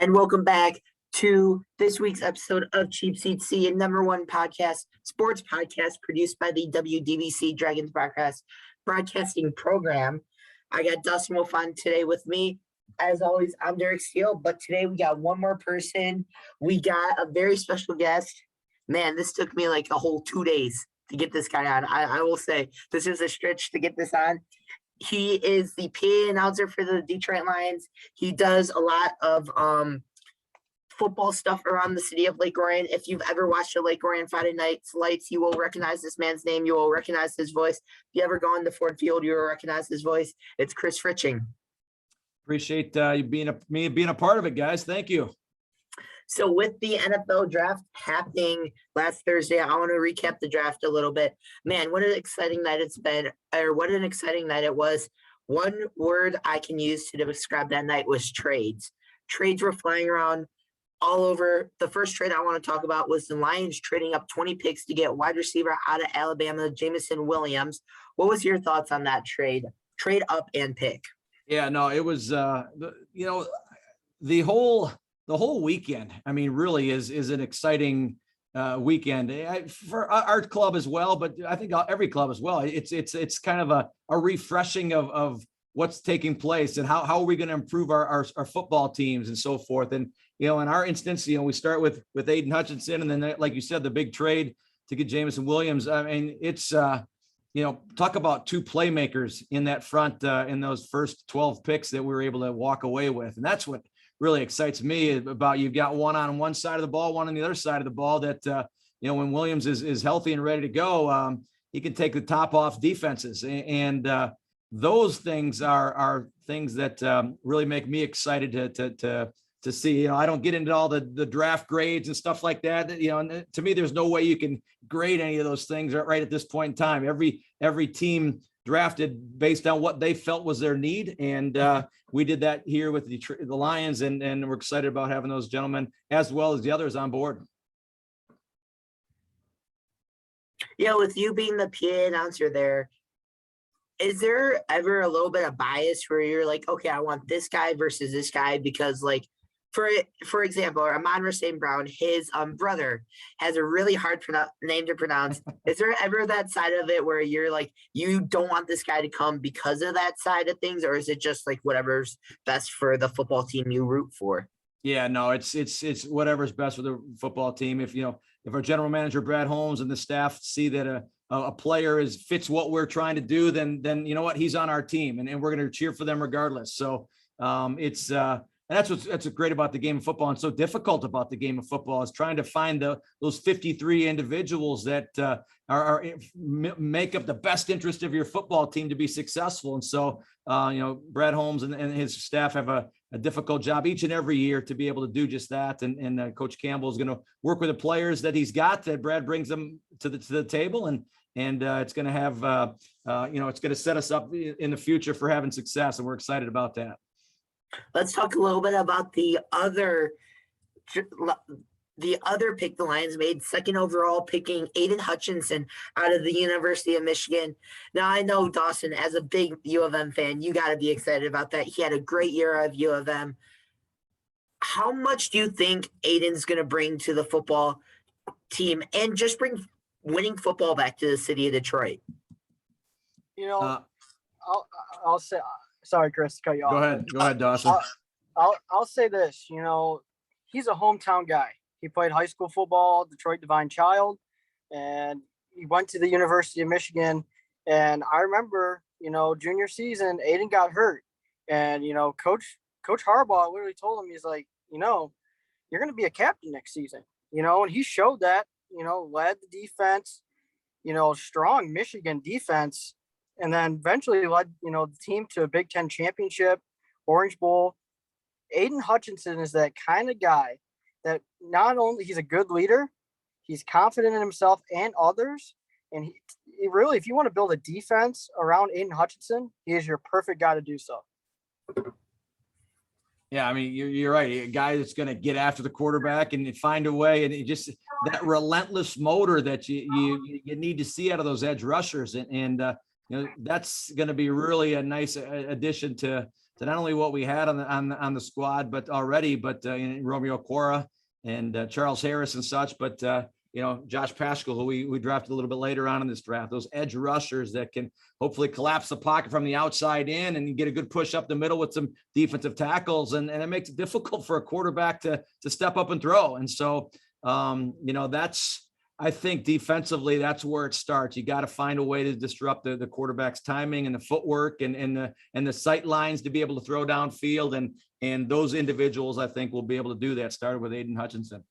And welcome back to this week's episode of Cheap Seats, the number one sports podcast produced by the WDBC Dragons broadcasting program. I got Dustin Wolf on today with me. As always, I'm Derek Steele, but today we got one more person. We got a very special guest. Man, this took me like a whole 2 days to get this guy on. I will say this is a stretch to get this on. He is the PA announcer for the Detroit Lions. He does a lot of football stuff around the city of Lake Orion. If you've ever watched a Lake Orion Friday Night's Lights, you will recognize this man's name. You will recognize his voice. If you ever go into Ford Field, you will recognize his voice. It's Chris Fritching. Appreciate you being a part of it, guys. Thank you. So with the NFL draft happening last Thursday, I want to recap the draft a little bit. Man, what an exciting night it's been, or what an exciting night it was. One word I can use to describe that night was trades. Trades were flying around all over. The first trade I want to talk about was the Lions trading up 20 picks to get wide receiver out of Alabama, Jameson Williams. What was your thoughts on that trade up and pick? Yeah, no, it was, the whole weekend, I mean, really is an exciting weekend for our club as well, but I think every club as well. It's kind of a refreshing of what's taking place and how are we going to improve our football teams and so forth. And, in our instance, we start with Aiden Hutchinson, and then, like you said, the big trade to get Jameson Williams. I mean, it's, talk about two playmakers in that front in those first 12 picks that we were able to walk away with. And that's what really excites me about you've got one on one side of the ball, one on the other side of the ball that, when Williams is healthy and ready to go, he can take the top off defenses. And those things are things that really make me excited to see. I don't get into all the draft grades and stuff like that. And to me, there's no way you can grade any of those things right at this point in time. Every team drafted based on what they felt was their need. And we did that here with the Lions, and we're excited about having those gentlemen as well as the others on board. Yeah, with you being the PA announcer there, is there ever a little bit of bias where you're like, okay, I want this guy versus this guy because, like, for example, Amon-Ra St. Brown, his brother has a really hard name to pronounce. Is there ever that side of it where you're like, you don't want this guy to come because of that side of things, or is it just like whatever's best for the football team you root for? Yeah, no, it's whatever's best for the football team. If our general manager Brad Holmes and the staff see that a player fits what we're trying to do, then you know what, he's on our team, and we're going to cheer for them regardless. So and that's what's great about the game of football and so difficult about the game of football is trying to find those 53 individuals that make up the best interest of your football team to be successful. And so, Brad Holmes and his staff have a difficult job each and every year to be able to do just that. And Coach Campbell is going to work with the players that he's got, that Brad brings them to the table. And it's going to have, it's going to set us up in the future for having success. And we're excited about that. Let's talk a little bit about the other pick the Lions made, second overall, picking Aiden Hutchinson out of the University of Michigan. Now, I know, Dawson, as a big U of M fan, you got to be excited about that. He had a great year of U of M. How much do you think Aiden's going to bring to the football team and just bring winning football back to the city of Detroit? I'll say – sorry, Chris, to cut you off. Go ahead, Dawson. I'll say this, he's a hometown guy. He played high school football, Detroit Divine Child, and he went to the University of Michigan. And I remember, junior season, Aiden got hurt. And, Coach Harbaugh literally told him, he's like, you're going to be a captain next season, and he showed that, led the defense, strong Michigan defense. And then eventually led, the team to a Big Ten championship, Orange Bowl. Aiden Hutchinson is that kind of guy that not only he's a good leader, he's confident in himself and others. And he really, if you want to build a defense around Aiden Hutchinson, he is your perfect guy to do so. Yeah, I mean, you're right. A guy that's going to get after the quarterback and find a way, and just that relentless motor that you need to see out of those edge rushers. And that's going to be really a nice addition to not only what we had on the squad, but already, but Romeo Cora and Charles Harris and such, but Josh Paschal, who we drafted a little bit later on in this draft, those edge rushers that can hopefully collapse the pocket from the outside in and you get a good push up the middle with some defensive tackles. And it makes it difficult for a quarterback to step up and throw. And so, that's, I think defensively, that's where it starts. You got to find a way to disrupt the quarterback's timing and the footwork and the sight lines to be able to throw downfield. And those individuals, I think, will be able to do that. Started with Aiden Hutchinson.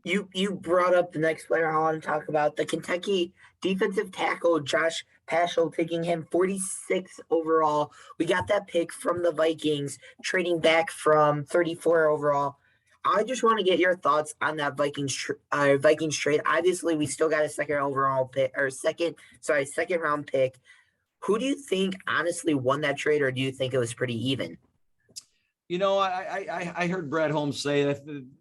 You brought up the next player I want to talk about, the Kentucky defensive tackle, Josh Paschal, taking him 46 overall. We got that pick from the Vikings, trading back from 34 overall. I just want to get your thoughts on that Vikings trade. Obviously, we still got a second round pick. Who do you think honestly won that trade, or do you think it was pretty even? I heard Brad Holmes say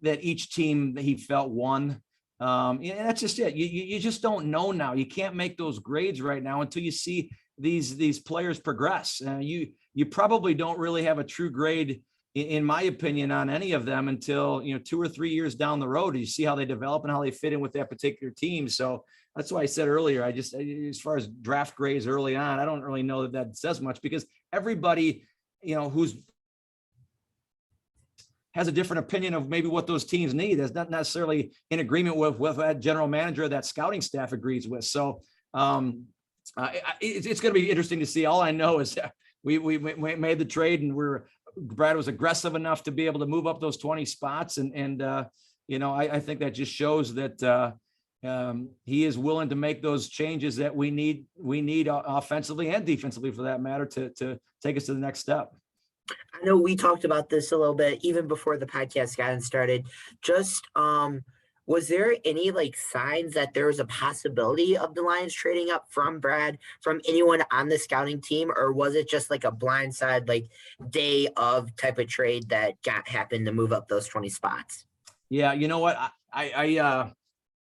that each team that he felt won. And that's just it. You just don't know now. You can't make those grades right now until you see these players progress. You probably don't really have a true grade, in my opinion, on any of them until 2 or 3 years down the road. You see how they develop and how they fit in with that particular team. So that's why I said earlier, as far as draft grades early on, I don't really know that says much, because everybody who's has a different opinion of maybe what those teams need. That's not necessarily in agreement with that general manager, that scouting staff agrees with. So it's going to be interesting to see. All I know is that we made the trade, and Brad was aggressive enough to be able to move up those 20 spots. I think that just shows that he is willing to make those changes that we need offensively and defensively, for that matter, to take us to the next step. I know we talked about this a little bit even before the podcast got started. Just was there any signs that there was a possibility of the Lions trading up from Brad, from anyone on the scouting team, or was it just a blindside day of type of trade that happened to move up those 20 spots? Yeah, you know what?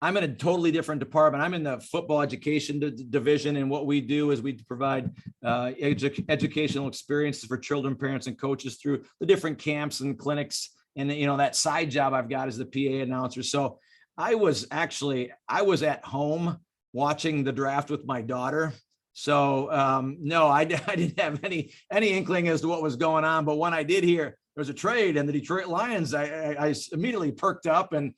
I'm in a totally different department. I'm in the football education division, and what we do is we provide educational experiences for children, parents, and coaches through the different camps and clinics. And that side job I've got as the PA announcer. So I was at home watching the draft with my daughter. So no, I didn't have any inkling as to what was going on. But when I did hear there was a trade and the Detroit Lions, I immediately perked up and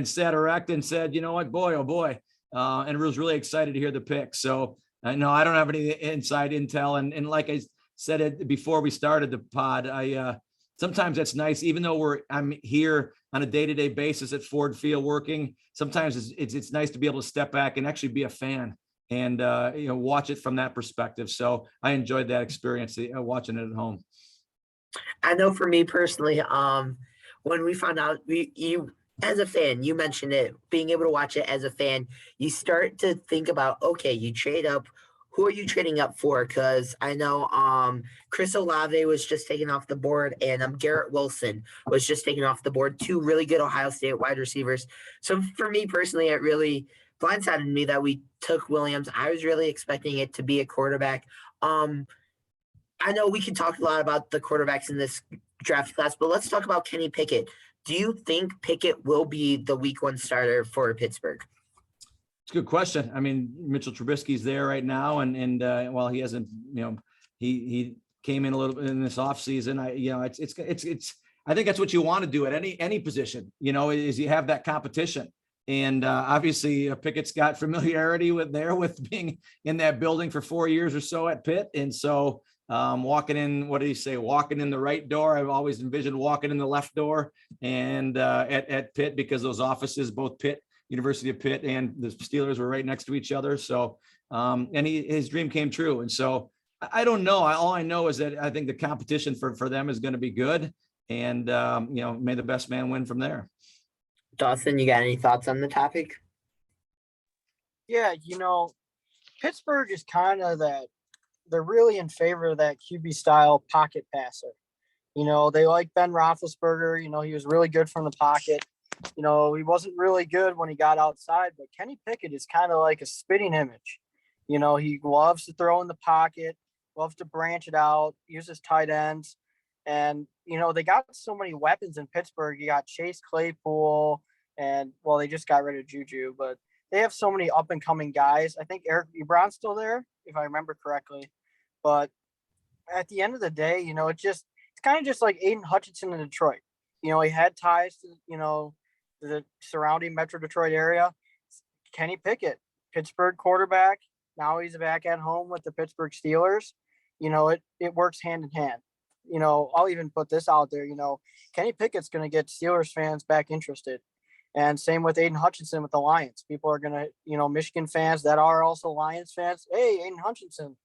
sat erect and said, you know what, boy, oh boy. And was really excited to hear the pick. So no, I don't have any inside intel. And like I said it before we started the pod, sometimes that's nice, even though I'm here on a day-to-day basis at Ford Field working. Sometimes it's nice to be able to step back and actually be a fan and watch it from that perspective. So I enjoyed that experience watching it at home. I know for me personally, when we found out, you as a fan, you mentioned it, being able to watch it as a fan, you start to think about, okay, you trade up. Who are you trading up for? Because I know Chris Olave was just taken off the board, and Garrett Wilson was just taken off the board. 2 really good Ohio State wide receivers. So for me personally, it really blindsided me that we took Williams. I was really expecting it to be a quarterback. I know we can talk a lot about the quarterbacks in this draft class, but let's talk about Kenny Pickett. Do you think Pickett will be the week 1 starter for Pittsburgh? It's a good question. I mean, Mitchell Trubisky's there right now, and while he hasn't, he came in a little bit in this offseason. I think that's what you want to do at any position. Is you have that competition, and obviously Pickett's got familiarity with being in that building for 4 years or so at Pitt, and so. Walking in, what did he say? Walking in the right door. I've always envisioned walking in the left door, and at Pitt, because those offices, both Pitt, University of Pitt, and the Steelers were right next to each other. So, and his dream came true. And so I don't know. All I know is that I think the competition for them is going to be good, and may the best man win from there. Dawson, you got any thoughts on the topic? Yeah, Pittsburgh is kind of that. They're really in favor of that QB style pocket passer. They like Ben Roethlisberger. He was really good from the pocket. He wasn't really good when he got outside, but Kenny Pickett is kind of like a spitting image. He loves to throw in the pocket. loves to branch it out, uses tight ends. And, they got so many weapons in Pittsburgh. You got Chase Claypool, and, well, they just got rid of Juju, but they have so many up and coming guys. I think Eric Ebron's still there, if I remember correctly. But at the end of the day, it's kind of just like Aiden Hutchinson in Detroit. He had ties to, the surrounding Metro Detroit area. Kenny Pickett, Pittsburgh quarterback. Now he's back at home with the Pittsburgh Steelers. It works hand in hand. I'll even put this out there. Kenny Pickett's going to get Steelers fans back interested. And same with Aiden Hutchinson with the Lions. People are going to, Michigan fans that are also Lions fans. Hey, Aiden Hutchinson,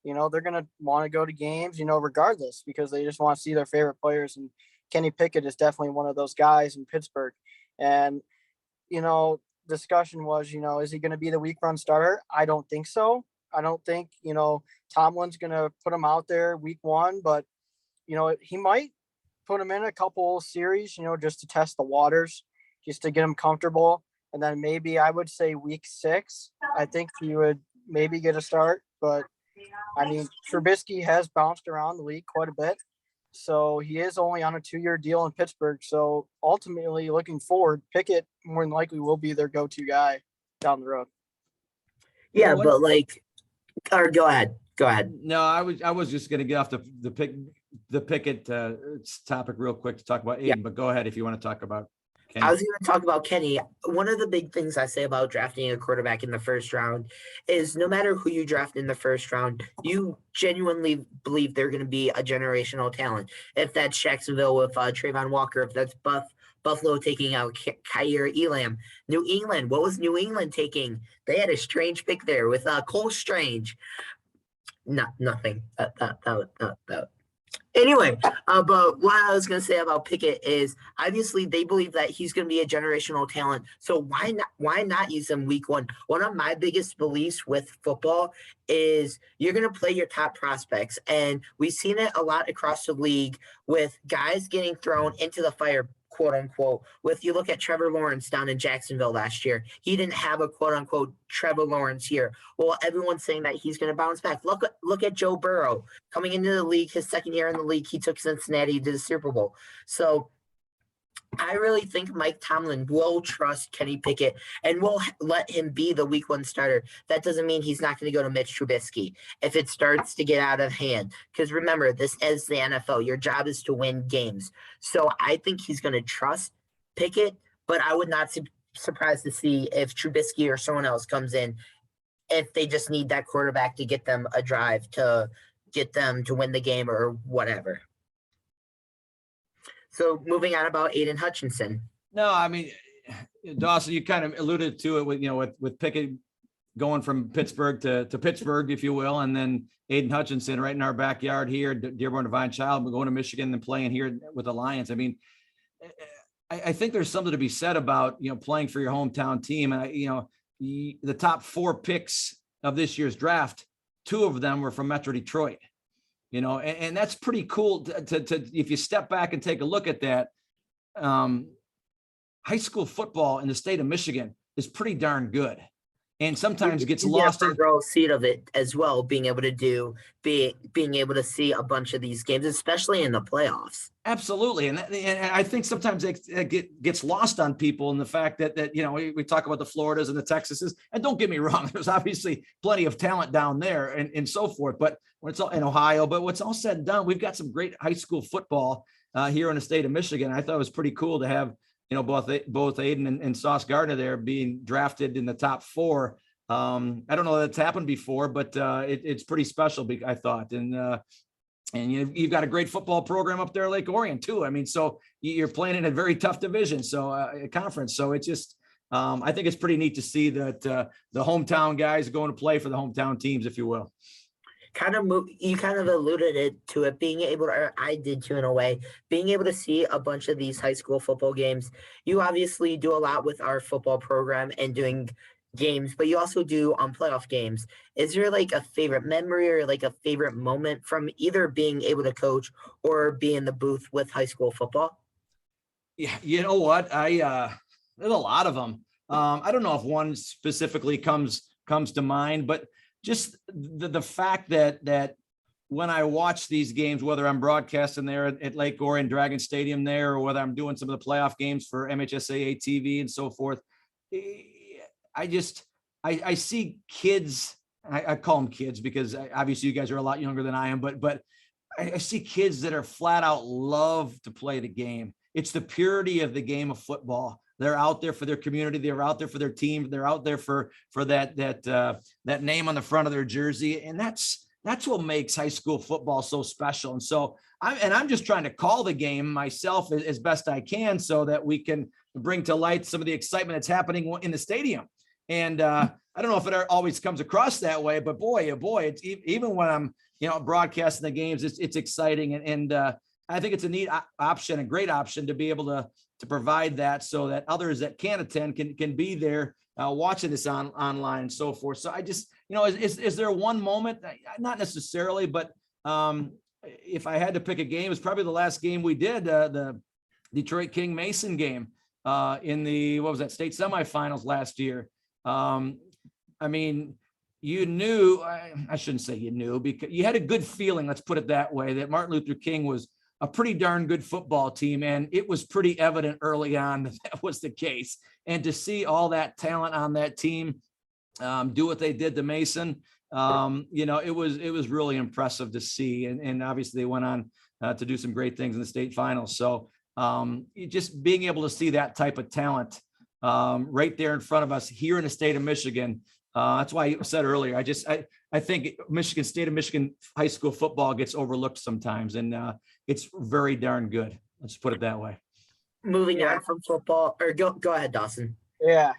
they're going to want to go to games, regardless, because they just want to see their favorite players. And Kenny Pickett is definitely one of those guys in Pittsburgh. And, discussion was, is he going to be the week one starter? I don't think so. I don't think, Tomlin's going to put him out there week one, but, he might put him in a couple series, just to test the waters, just to get him comfortable. And then maybe I would say week 6, I think he would maybe get a start. But I mean, Trubisky has bounced around the league quite a bit. So he is only on a 2-year deal in Pittsburgh. So ultimately, looking forward, Pickett more than likely will be their go-to guy down the road. Yeah, but or go ahead. No, I was just going to get off the Pickett topic real quick to talk about Aiden, but go ahead if you want to talk about Kenny. I was going to talk about Kenny. One of the big things I say about drafting a quarterback in the first round is no matter who you draft in the first round, you genuinely believe they're going to be a generational talent. If that's Jacksonville with Trayvon Walker, if that's Buffalo taking out Kaiir Elam. New England, what was New England taking? They had a strange pick there with Cole Strange. Nothing. Anyway, but what I was going to say about Pickett is obviously they believe that he's going to be a generational talent. So why not use him week one? One of my biggest beliefs with football is you're going to play your top prospects. And we've seen it a lot across the league with guys getting thrown into the fire, quote unquote. You look at Trevor Lawrence down in Jacksonville last year, he didn't have a quote unquote Trevor Lawrence year. Well, everyone's saying that he's going to bounce back. Look at Joe Burrow coming into the league. His second year in the league, he took Cincinnati to the Super Bowl. So I really think Mike Tomlin will trust Kenny Pickett and will let him be the week one starter. That doesn't mean he's not going to go to Mitch Trubisky if it starts to get out of hand. Because remember, this is the NFL. Your job is to win games. So I think he's going to trust Pickett, but I would not be surprised to see if Trubisky or someone else comes in if they just need that quarterback to get them a drive, to get them to win the game or whatever. So moving on about Aiden Hutchinson. No, I mean, Dawson, you kind of alluded to it with Pickett going from Pittsburgh to Pittsburgh, if you will, and then Aiden Hutchinson right in our backyard here, Dearborn Divine Child, going to Michigan and playing here with the Lions. I mean, I think there's something to be said about, playing for your hometown team. And, the top 4 picks of this year's draft, 2 of them were from Metro Detroit. And that's pretty cool to if you step back and take a look at that. High school football in the state of Michigan is pretty darn good, and sometimes gets lost in the row seat of it as well. Being able to see a bunch of these games, especially in the playoffs. Absolutely, and I think sometimes it gets lost on people in the fact that we talk about the Floridas and the Texases, and don't get me wrong, there's obviously plenty of talent down there and so forth. But when it's all in Ohio, but what's all said and done, we've got some great high school football here in the state of Michigan. I thought it was pretty cool to have both Aiden and Sauce Gardner there being drafted in the top 4. I don't know that it's happened before, but it's pretty special, I thought. And you've got a great football program up there at Lake Orion too. I mean, so you're playing in a very tough division, so a conference. So it's just, I think it's pretty neat to see that the hometown guys are going to play for the hometown teams, if you will. You kind of alluded to it being able to, or I did too in a way, being able to see a bunch of these high school football games. You obviously do a lot with our football program and doing games, but you also do on playoff games. Is there like a favorite memory or like a favorite moment from either being able to coach or be in the booth with high school football? Yeah, you know what? There's a lot of them. I don't know if one specifically comes to mind, but just the fact that when I watch these games, whether I'm broadcasting there at Lake Orion Dragon Stadium there, or whether I'm doing some of the playoff games for MHSAA TV and so forth, I see kids. I call them kids because obviously you guys are a lot younger than I am, but I see kids that are flat out love to play the game. It's the purity of the game of football. They're out there for their community. They're out there for their team. They're out there for that name on the front of their jersey. And that's what makes high school football so special. And so I'm just trying to call the game myself as best I can so that we can bring to light some of the excitement that's happening in the stadium. And I don't know if it always comes across that way, but boy, oh boy, it's even when I'm, broadcasting the games, it's exciting. And I think it's a neat option, a great option to be able to provide that so that others that can't attend can be there watching this online and so forth. So I just, is there one moment? Not necessarily, but if I had to pick a game, it's probably the last game we did, the Detroit King Mason game in the, state semifinals last year. I mean, you knew, I shouldn't say you knew, because you had a good feeling, let's put it that way, that Martin Luther King was a pretty darn good football team. And it was pretty evident early on that was the case. And to see all that talent on that team do what they did to Mason, it was really impressive to see. And obviously they went on to do some great things in the state finals. So just being able to see that type of talent right there in front of us here in the state of Michigan. That's why I said earlier, I think State of Michigan high school football gets overlooked sometimes, and it's very darn good. Let's put it that way. Moving on from football, or go ahead, Dawson. Yeah,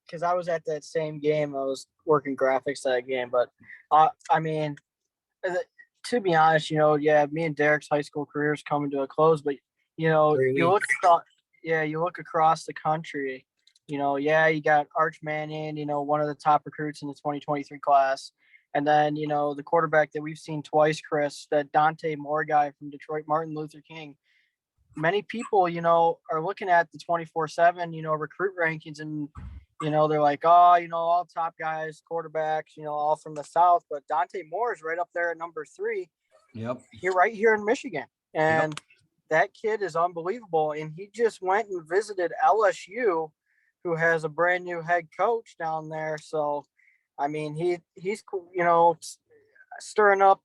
because I was at that same game. I was working graphics that game, but I mean, to be honest, me and Derek's high school career is coming to a close, but you look across the country. You got Arch Manning, one of the top recruits in the 2023 class. And then, the quarterback that we've seen twice, Chris, that Dante Moore guy from Detroit, Martin Luther King. Many people, are looking at the 24/7, recruit rankings and, they're like, all top guys, quarterbacks, all from the South. But Dante Moore is right up there at number 3. Yep. Right here in Michigan. And that kid is unbelievable. And he just went and visited LSU, who has a brand new head coach down there. So, I mean, he's stirring up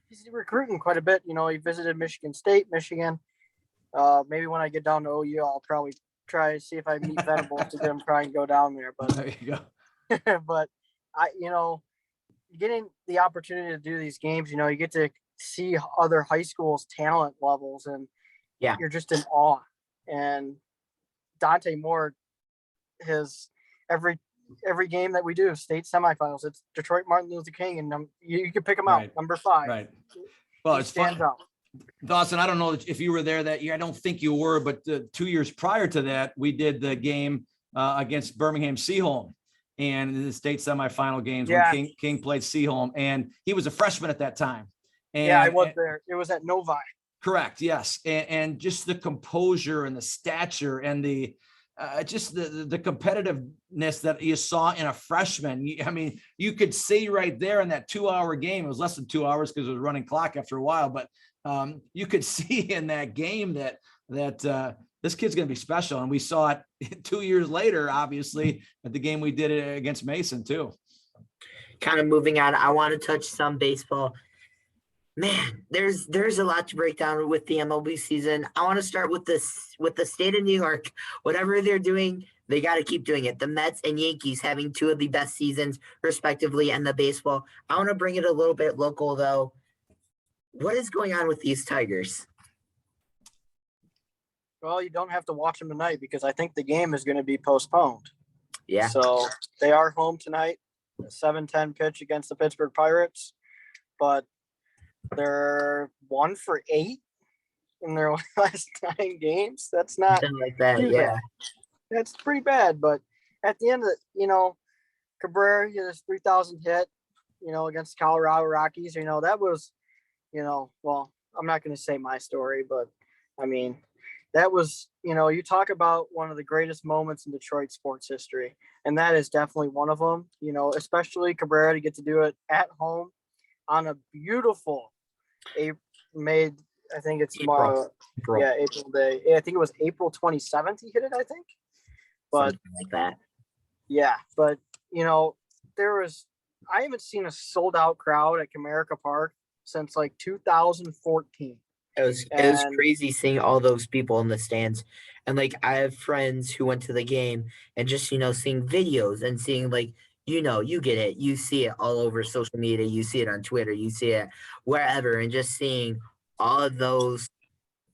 he's recruiting quite a bit. He visited Michigan State, Michigan. Maybe when I get down to OU, I'll probably try to see if I meet Venables to them, try and go down there. But there you go. But getting the opportunity to do these games, you get to see other high schools' talent levels, and you're just in awe. And Dante Moore has every game that we do, state semifinals, it's Detroit Martin Luther King, and you can pick him out, number 5. Right. Well, it's fun. Dawson, I don't know if you were there that year. I don't think you were, but 2 years prior to that, we did the game against Birmingham Seaholm, and in the state semifinal games when King played Seaholm, and he was a freshman at that time. And, I was there. It was at Novi. Correct. Yes. And just the composure and the stature and the just the competitiveness that you saw in a freshman. I mean, you could see right there in that 2-hour game, it was less than 2 hours because it was running clock after a while, but you could see in that game that this kid's going to be special. And we saw it 2 years later, obviously, at the game we did it against Mason too. Kind of moving on, I want to touch some baseball. Man, there's a lot to break down with the MLB season. I want to start with the state of New York. Whatever they're doing, they got to keep doing it. The Mets and Yankees having 2 of the best seasons, respectively, in the baseball. I want to bring it a little bit local, though. What is going on with these Tigers? Well, you don't have to watch them tonight because I think the game is going to be postponed. Yeah. So they are home tonight, a 7-10 pitch against the Pittsburgh Pirates, but they're 1 for 8 in their last 9 games. That's not something like that. Yeah, bad. That's pretty bad. But at the end of it, Cabrera hit his 3,000 hit, against the Colorado Rockies. That was, well, I'm not going to say my story, but I mean, that was, you talk about one of the greatest moments in Detroit sports history, and that is definitely one of them. Especially Cabrera to get to do it at home. on a beautiful made. I think it's April. yeah, April day. Yeah, I think it was April 27th. He hit it. I think, but Something like that. yeah, but I haven't seen a sold out crowd at Comerica Park since like 2014. It was And crazy seeing all those people in the stands. And like I have friends who went to the game and just, seeing videos and seeing like, you get it. You see it all over social media, you see it on Twitter, you see it wherever, and just seeing all of those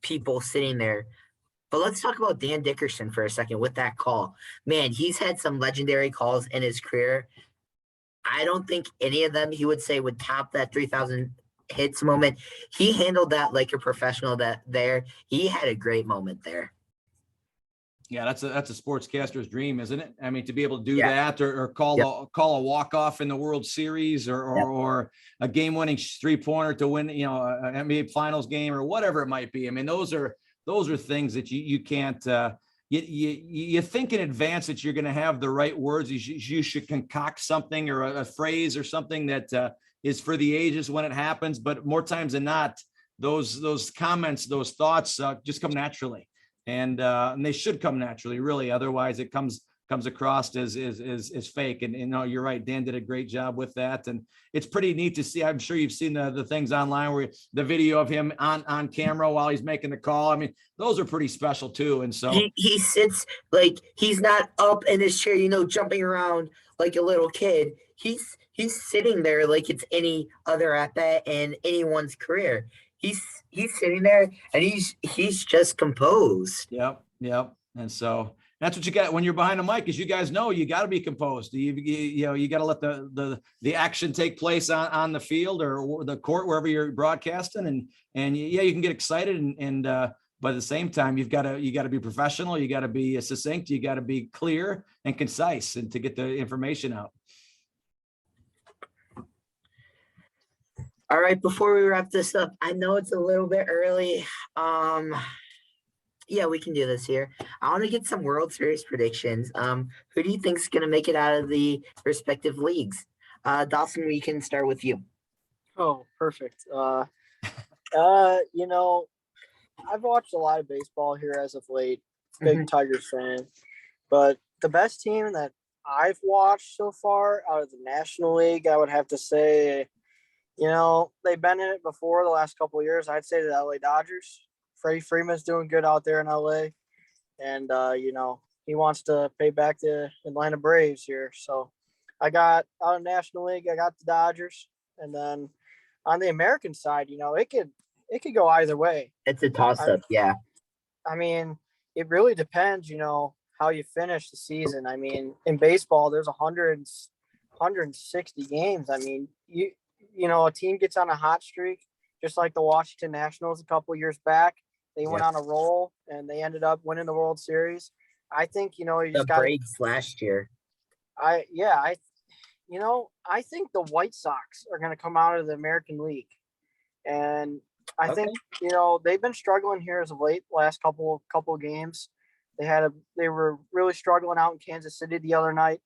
people sitting there. But let's talk about Dan Dickerson for a second with that call. Man, he's had some legendary calls in his career. I don't think any of them he would say would top that 3,000 hits moment. He handled that like a professional he had a great moment there. Yeah, that's a sportscaster's dream, isn't it? I mean, to be able to do Yeah. that or call a walk-off in the World Series or a game-winning three-pointer to win, an NBA Finals game or whatever it might be. I mean, those are things that you can't you think in advance that you're going to have the right words. You should concoct something or a phrase or something that is for the ages when it happens. But more times than not, those comments, those thoughts just come naturally. And they should come naturally, really. Otherwise, it comes across as fake. And you're right. Dan did a great job with that, and it's pretty neat to see. I'm sure you've seen the things online where the video of him on camera while he's making the call. I mean, those are pretty special too. And so he sits like he's not up in his chair, jumping around like a little kid. He's sitting there like it's any other at bat in anyone's career. He's sitting there and he's just composed. Yep. And so that's what you got when you're behind a mic, as you guys know, you got to be composed. You got to let the action take place on the field or the court, wherever you're broadcasting. And you can get excited and but at the same time, you got to be professional. You got to be succinct. You got to be clear and concise and to get the information out. All right, before we wrap this up, I know it's a little bit early. Yeah, we can do this here. I want to get some World Series predictions. Who do you think is going to make it out of the respective leagues? Dawson, we can start with you. Oh, perfect. I've watched a lot of baseball here as of late. Big Tigers fan. But the best team that I've watched so far out of the National League, I would have to say, they've been in it before the last couple of years. I'd say the LA Dodgers. Freddie Freeman's doing good out there in LA. And, he wants to pay back the Atlanta Braves here. So I got out of National League, I got the Dodgers. And then on the American side, it could go either way. It's a toss-up, yeah. I mean, it really depends, how you finish the season. I mean, in baseball, there's 160 games. I mean, a team gets on a hot streak, just like the Washington Nationals a couple years back. They went on a roll and they ended up winning the World Series. I think, you just got Braves last year. I think the White Sox are going to come out of the American League. And I think, they've been struggling here as of late, last couple of games. They were really struggling out in Kansas City the other night.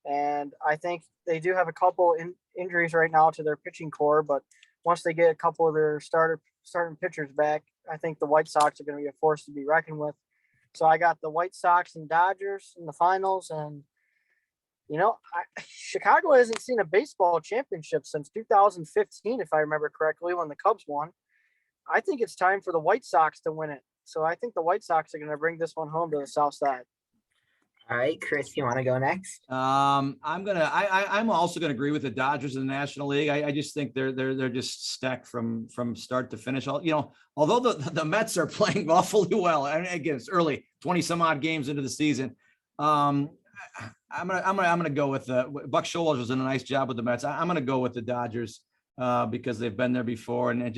And I think they do have a couple injuries right now to their pitching core, but once they get a couple of their starting pitchers back, I think the White Sox are going to be a force to be reckoned with. So I got the White Sox and Dodgers in the finals. And, Chicago hasn't seen a baseball championship since 2015, if I remember correctly, when the Cubs won. I think it's time for the White Sox to win it. So I think the White Sox are going to bring this one home to the South Side. All right, Chris, you want to go next? I'm also gonna agree with the Dodgers in the National League. I just think they're just stacked from start to finish. Although the Mets are playing awfully well, and again it's early, 20 some odd games into the season. I'm gonna go with Buck Shoulders was doing a nice job with the Mets. I'm gonna go with the Dodgers because they've been there before, and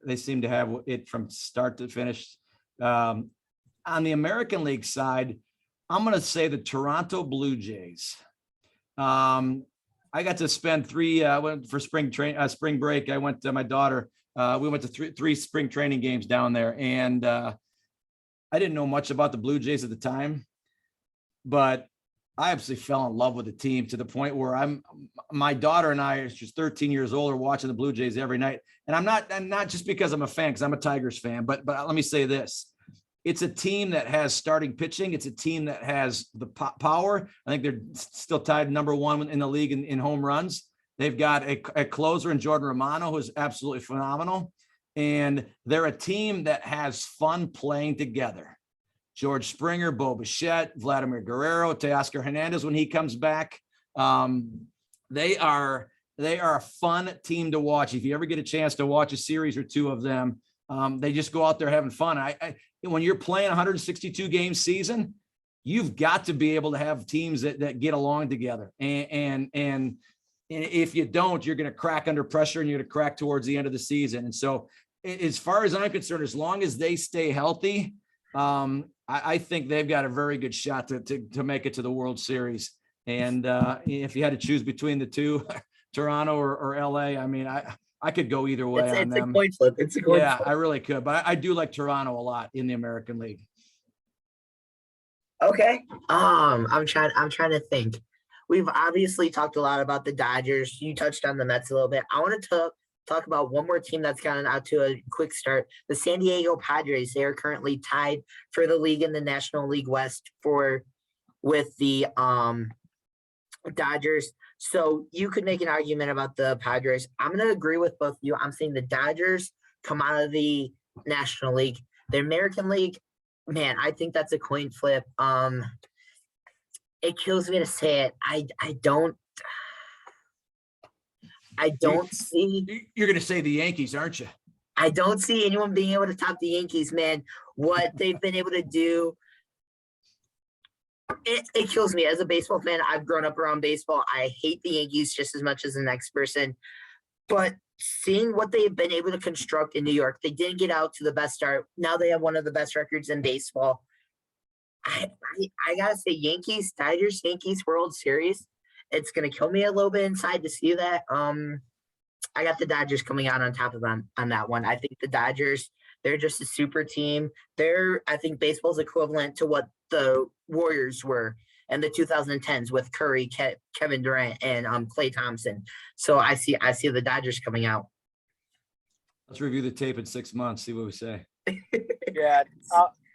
they seem to have it from start to finish. On the American League side, I'm going to say the Toronto Blue Jays. I got to spend went for spring break. I went to my daughter. We went to three spring training games down there. And I didn't know much about the Blue Jays at the time, but I absolutely fell in love with the team to the point where my daughter and I, she's 13 years old, are watching the Blue Jays every night. And I'm not just because I'm a fan, because I'm a Tigers fan, but let me say this. It's a team that has starting pitching. It's a team that has the power. I think they're still tied number one in the league in home runs. They've got a closer in Jordan Romano, who's absolutely phenomenal. And they're a team that has fun playing together. George Springer, Bo Bichette, Vladimir Guerrero, Teoscar Hernandez when he comes back. They are a fun team to watch. If you ever get a chance to watch a series or two of them, they just go out there having fun. When you're playing 162 game season, you've got to be able to have teams that get along together. And if you don't, you're going to crack under pressure and you're going to crack towards the end of the season. And so as far as I'm concerned, as long as they stay healthy, I think they've got a very good shot to make it to the World Series. And if you had to choose between the two, Toronto or LA, I mean, I could go either way on them. It's a coin flip. It's a coin Yeah, flip. I really could, but I do like Toronto a lot in the American League. Okay. I'm trying to think. We've obviously talked a lot about the Dodgers. You touched on the Mets a little bit. I want to talk about one more team that's gotten out to a quick start. The San Diego Padres. They are currently tied for the league in the National League West with the Dodgers. So you could make an argument about the Padres. I'm going to agree with both of you. I'm saying the Dodgers come out of the National League. The American League, man, I think that's a coin flip. It kills me to say it. I don't see. You're going to say the Yankees, aren't you? I don't see anyone being able to top the Yankees, man. What they've been able to do, it kills me. As a baseball fan, I've grown up around baseball. I hate the Yankees just as much as the next person. But seeing what they've been able to construct in New York, they didn't get out to the best start. Now they have one of the best records in baseball. I gotta say, Yankees, Dodgers, Yankees World Series. It's gonna kill me a little bit inside to see that. I got the Dodgers coming out on top of them on that one. I think the Dodgers, they're just a super team. I think baseball's equivalent to what the Warriors were in the 2010s with Curry, Kevin Durant, and Klay Thompson. So I see the Dodgers coming out. Let's review the tape in 6 months, see what we say. Yeah,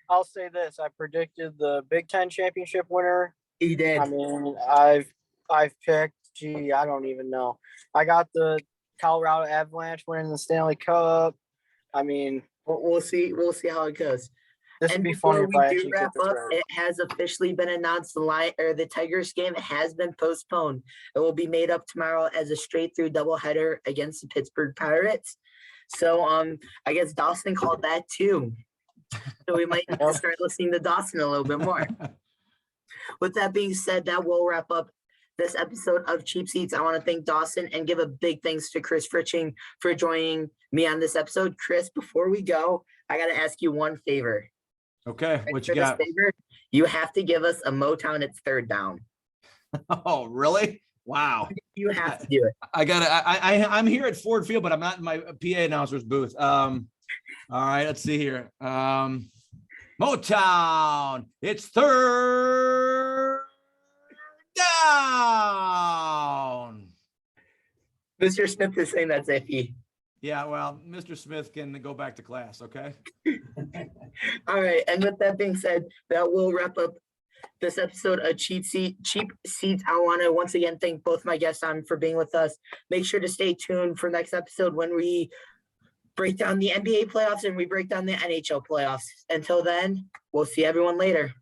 I'll say this. I predicted the Big Ten championship winner. He did. I mean, I've picked, I don't even know. I got the Colorado Avalanche winning the Stanley Cup. I mean, We'll see how it goes. this would And be funny before if I we do actually get wrap this up, right. it has officially been announced the Tigers game has been postponed. It will be made up tomorrow as a straight through doubleheader against the Pittsburgh Pirates. So I guess Dawson called that too. So we might need to start listening to Dawson a little bit more. With that being said, that will wrap up this episode of Cheap Seats. I want to thank Dawson and give a big thanks to Chris Fritching for joining me on this episode. Chris, before we go, I got to ask you one favor. Okay, what you For this got? favor, you have to give us a Motown It's Third Down. Oh, really? Wow. You have to do it. I'm here at Ford Field, but I'm not in my PA announcer's booth. All right, let's see here. Motown, it's third down. Mr. Smith is saying that's iffy. Yeah, well, Mr. Smith can go back to class, okay? All right. And with that being said, that will wrap up this episode of Cheap Seats. I want to once again thank both my guests on for being with us. Make sure to stay tuned for next episode when we break down the NBA playoffs and we break down the NHL playoffs. Until then, we'll see everyone later.